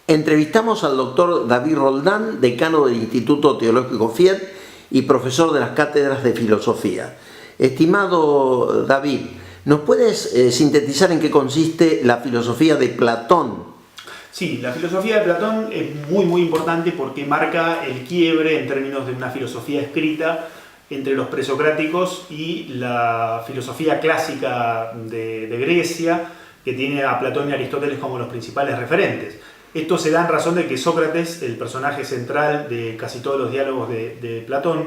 Entrevistamos al doctor David Roldán, decano del Instituto Teológico FIED y profesor de las cátedras de filosofía. Estimado David, ¿nos puedes sintetizar en qué consiste la filosofía de Platón? Sí, la filosofía de Platón es muy importante porque marca el quiebre en términos de una filosofía escrita entre los presocráticos y la filosofía clásica de Grecia, que tiene a Platón y Aristóteles como los principales referentes. Esto se da en razón de que Sócrates, el personaje central de casi todos los diálogos de Platón,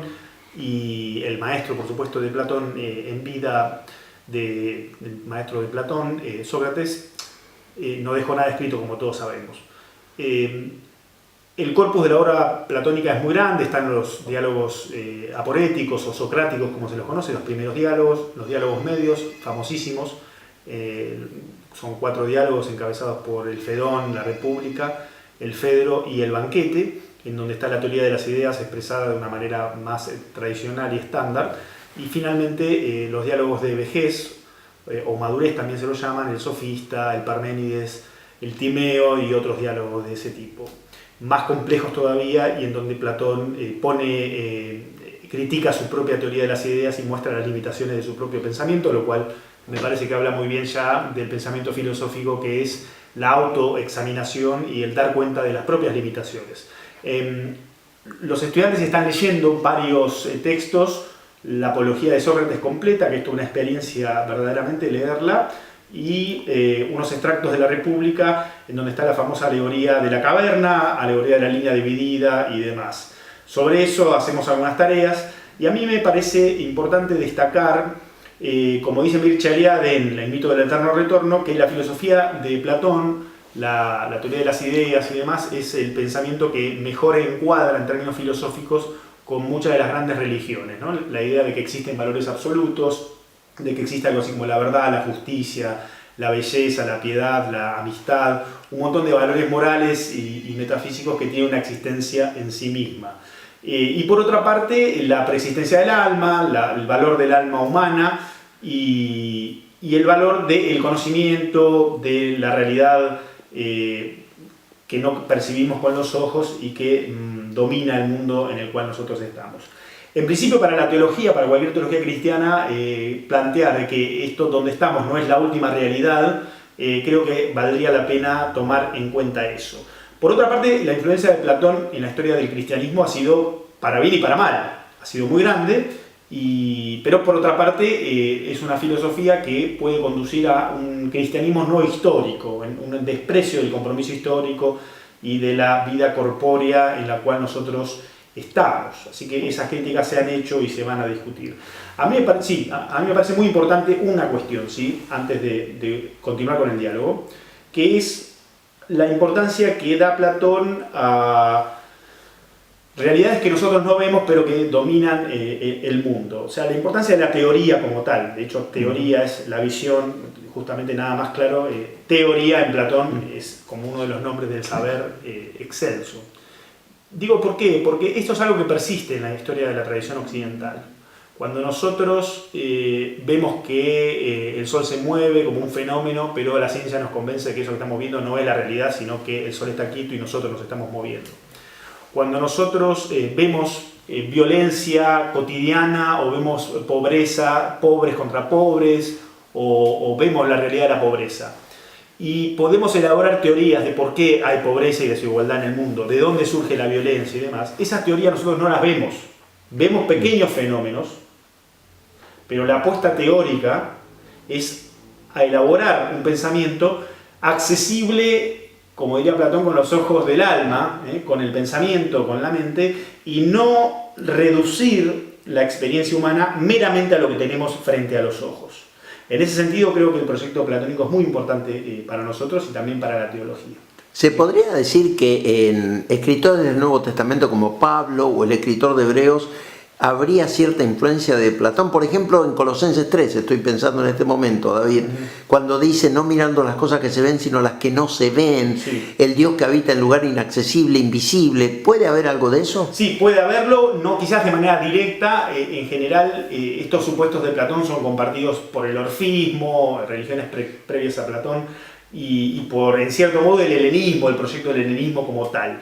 y el maestro, por supuesto, de Platón en vida, el maestro de Platón, Sócrates, no dejó nada escrito, como todos sabemos. El corpus de la obra platónica es muy grande, están los diálogos aporéticos o socráticos, como se los conoce, los primeros diálogos, los diálogos medios, famosísimos. Son 4 diálogos encabezados por el Fedón, la República, el Fedro y el Banquete, en donde está la teoría de las ideas expresada de una manera más tradicional y estándar. Y finalmente los diálogos de vejez, o madurez también se lo llaman, el Sofista, el Parménides, el Timeo y otros diálogos de ese tipo. Más complejos todavía y en donde Platón critica su propia teoría de las ideas y muestra las limitaciones de su propio pensamiento, lo cual me parece que habla muy bien ya del pensamiento filosófico, que es la autoexaminación y el dar cuenta de las propias limitaciones. Los estudiantes están leyendo varios textos, la Apología de Sócrates completa, que es una experiencia verdaderamente leerla, y unos extractos de la República, en donde está la famosa alegoría de la caverna, alegoría de la línea dividida y demás. Sobre eso hacemos algunas tareas, y a mí me parece importante destacar, como dice Mircea Eliade en El mito del eterno retorno, que la filosofía de Platón, la teoría de las ideas y demás, es el pensamiento que mejor encuadra en términos filosóficos con muchas de las grandes religiones, ¿no? La idea de que existen valores absolutos, de que existe algo así como la verdad, la justicia, la belleza, la piedad, la amistad, un montón de valores morales y metafísicos que tienen una existencia en sí misma. Y por otra parte, la preexistencia del alma, el valor del alma humana y el valor del conocimiento, de la realidad que no percibimos con los ojos y que domina el mundo en el cual nosotros estamos. En principio, para la teología, para cualquier teología cristiana, plantear que esto donde estamos no es la última realidad, creo que valdría la pena tomar en cuenta eso. Por otra parte, la influencia de Platón en la historia del cristianismo ha sido para bien y para mal. Ha sido muy grande, pero por otra parte es una filosofía que puede conducir a un cristianismo no histórico, un desprecio del compromiso histórico y de la vida corpórea en la cual nosotros estamos. Así que esas críticas se han hecho y se van a discutir. A mí me parece muy importante una cuestión, ¿sí? Antes de continuar con el diálogo, que es la importancia que da Platón a realidades que nosotros no vemos pero que dominan el mundo. O sea, la importancia de la teoría como tal. De hecho, teoría es la visión, justamente nada más claro. Teoría en Platón es como uno de los nombres del saber excelso. Digo, ¿por qué? Porque esto es algo que persiste en la historia de la tradición occidental. Cuando nosotros vemos que el Sol se mueve como un fenómeno, pero la ciencia nos convence de que eso que estamos viendo no es la realidad, sino que el Sol está quieto y nosotros nos estamos moviendo. Cuando nosotros vemos violencia cotidiana o vemos pobreza, pobres contra pobres, o vemos la realidad de la pobreza, y podemos elaborar teorías de por qué hay pobreza y desigualdad en el mundo, de dónde surge la violencia y demás, esas teorías nosotros no las vemos. Vemos pequeños fenómenos, pero la apuesta teórica es a elaborar un pensamiento accesible, como diría Platón, con los ojos del alma, con el pensamiento, con la mente, y no reducir la experiencia humana meramente a lo que tenemos frente a los ojos. En ese sentido, creo que el proyecto platónico es muy importante para nosotros y también para la teología. ¿Se podría decir que en escritores del Nuevo Testamento como Pablo o el escritor de Hebreos habría cierta influencia de Platón? Por ejemplo, en Colosenses 3, estoy pensando en este momento, David, cuando dice, no mirando las cosas que se ven, sino las que no se ven, sí. El Dios que habita en lugar inaccesible, invisible, ¿puede haber algo de eso? Sí, puede haberlo, no quizás de manera directa. En general, estos supuestos de Platón son compartidos por el orfismo, religiones previas a Platón, y por, en cierto modo, el helenismo, el proyecto del helenismo como tal.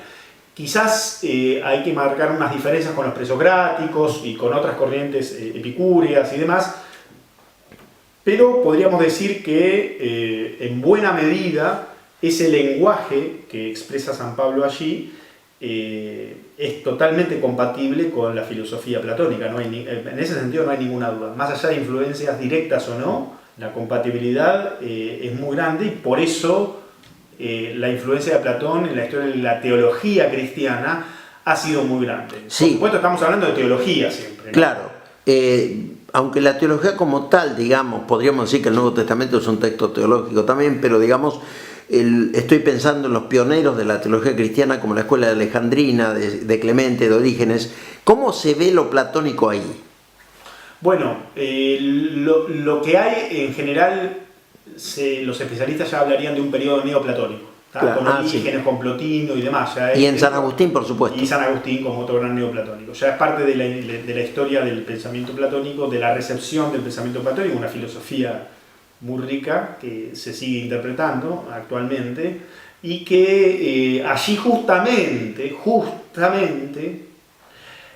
Quizás hay que marcar unas diferencias con los presocráticos y con otras corrientes epicúreas y demás, pero podríamos decir que en buena medida ese lenguaje que expresa San Pablo allí es totalmente compatible con la filosofía platónica. En ese sentido no hay ninguna duda. Más allá de influencias directas o no, la compatibilidad es muy grande y por eso la influencia de Platón en la historia de la teología cristiana ha sido muy grande. Sí. Por supuesto estamos hablando de teología siempre, ¿no? Claro. Aunque la teología como tal, digamos, podríamos decir que el Nuevo Testamento es un texto teológico también, pero digamos, estoy pensando en los pioneros de la teología cristiana como la Escuela de Alejandrina, de Clemente, de Orígenes. ¿Cómo se ve lo platónico ahí? Bueno, lo que hay en general, los especialistas ya hablarían de un periodo neoplatónico. Claro. Con Orígenes, sí, con Plotino y demás. Y en San Agustín, por supuesto. Y San Agustín como otro gran neoplatónico. Ya es parte de la historia del pensamiento platónico, de la recepción del pensamiento platónico, una filosofía muy rica que se sigue interpretando actualmente y que allí justamente,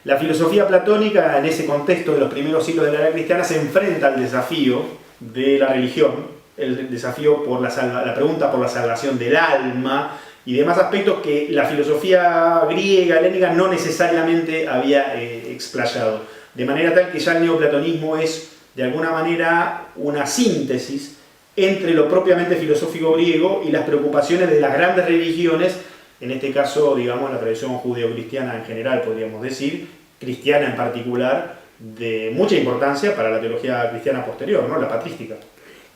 la filosofía platónica en ese contexto de los primeros siglos de la era cristiana se enfrenta al desafío de la religión, el desafío por la pregunta por la salvación del alma y demás aspectos que la filosofía griega, helénica, no necesariamente había explayado. De manera tal que ya el neoplatonismo es, de alguna manera, una síntesis entre lo propiamente filosófico griego y las preocupaciones de las grandes religiones, en este caso, digamos, la tradición judeocristiana en general, podríamos decir, cristiana en particular, de mucha importancia para la teología cristiana posterior, ¿no? La patrística.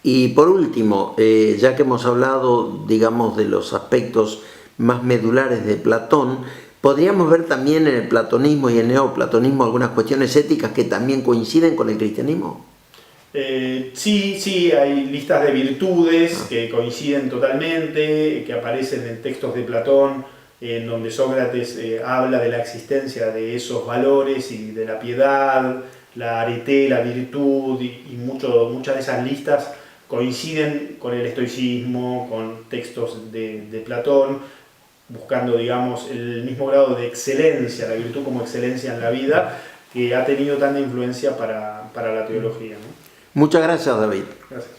Y por último, ya que hemos hablado, digamos, de los aspectos más medulares de Platón, ¿podríamos ver también en el platonismo y el neoplatonismo algunas cuestiones éticas que también coinciden con el cristianismo? Sí, hay listas de virtudes que coinciden totalmente, que aparecen en textos de Platón, en donde Sócrates habla de la existencia de esos valores y de la piedad, la arete, la virtud, y muchas de esas listas coinciden con el estoicismo, con textos de Platón, buscando, digamos, el mismo grado de excelencia, la virtud como excelencia en la vida, que ha tenido tanta influencia para la teología, ¿no? Muchas gracias, David. Gracias.